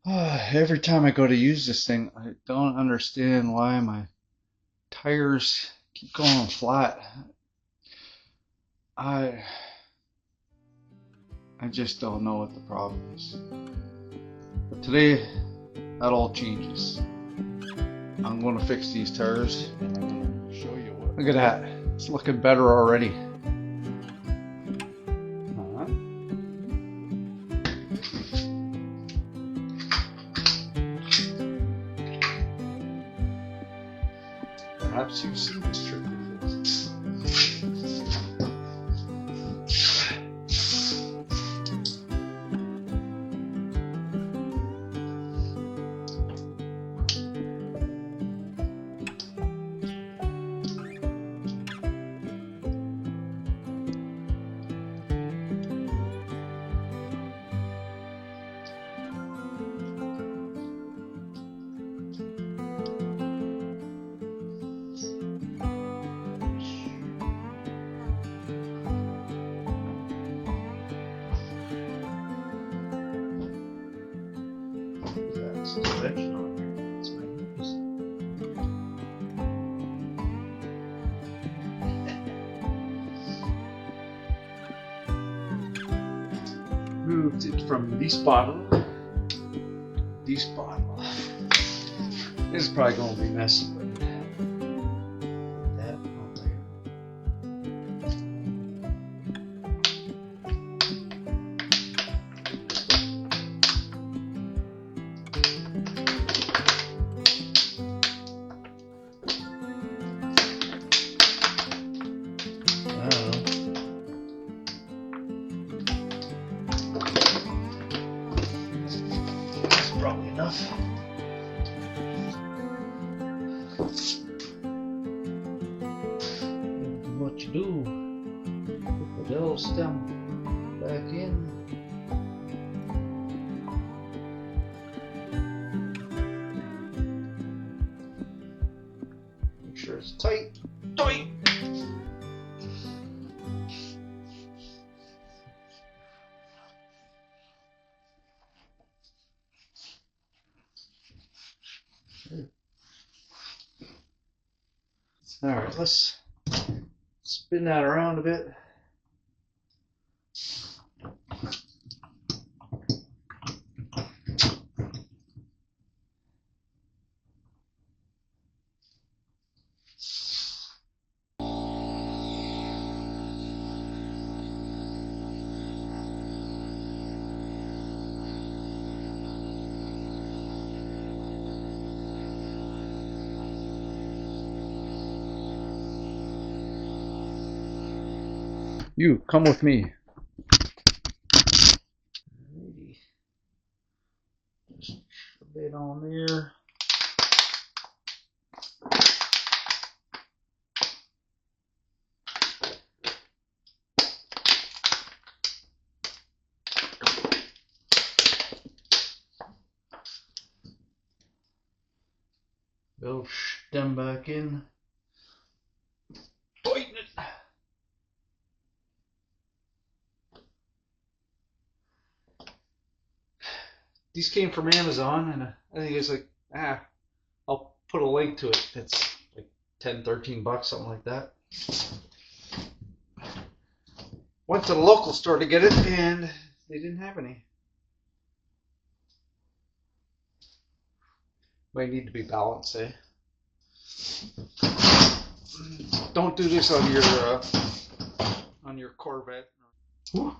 Every time I go to use this thing, I don't understand why my tires keep going flat. I I just don't know what the problem is. But today, that all changes. I'm going to fix these tires, and I'm going to show you what. Look at that. It's looking better already. Perhaps you've seen this trick before. Suspension on there. That's my nose. Moved it from this bottle. This bottle. This is probably going to be messy, but that on there. Probably enough. What you do? Put the little stem back in. Make sure it's tight. Tight. All right, let's spin that around a bit. You come with me. Alrighty. Just a bit on there. Go stem back in. Tighten it. These came from Amazon, and I think it's like, I'll put a link to it. It's like 10, 13 bucks, something like that. Went to the local store to get it, and they didn't have any. Might need to be balanced, eh? Don't do this on your Corvette. Whew.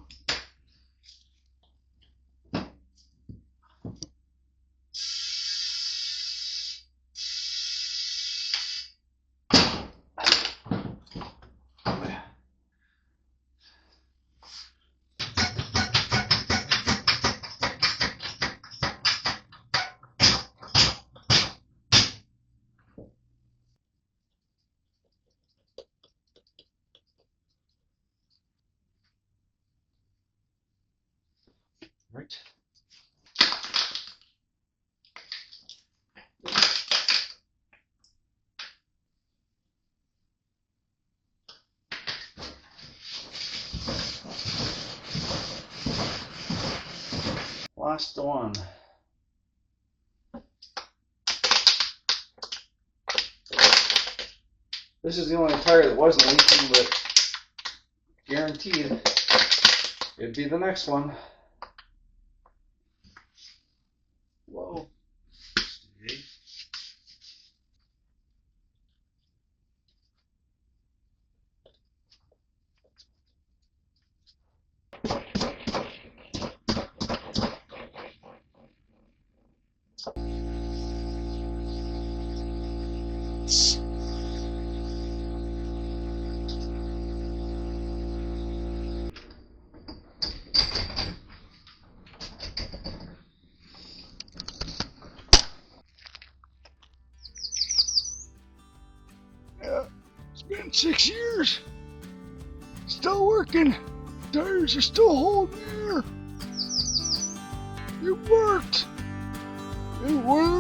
Right. Last one. This is the only tire that wasn't leaking, but guaranteed it'd be the next one. Whoa. Stay. Yeah, it's been 6 years. Still working. Tires are still holding air. It worked. It worked.